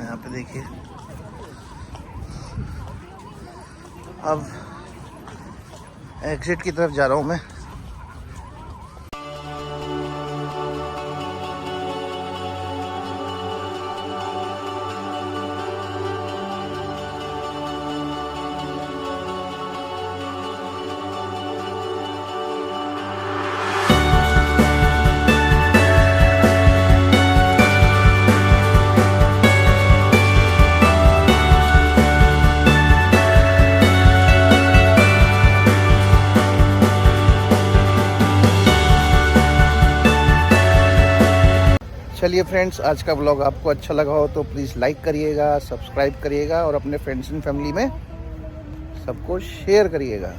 यहाँ पे देखिए। अब एग्जिट की तरफ जा रहा हूँ मैं। चलिए फ्रेंड्स, आज का ब्लॉग आपको अच्छा लगा हो तो प्लीज़ लाइक करिएगा, सब्सक्राइब करिएगा और अपने फ्रेंड्स एंड फैमिली में सबको शेयर करिएगा।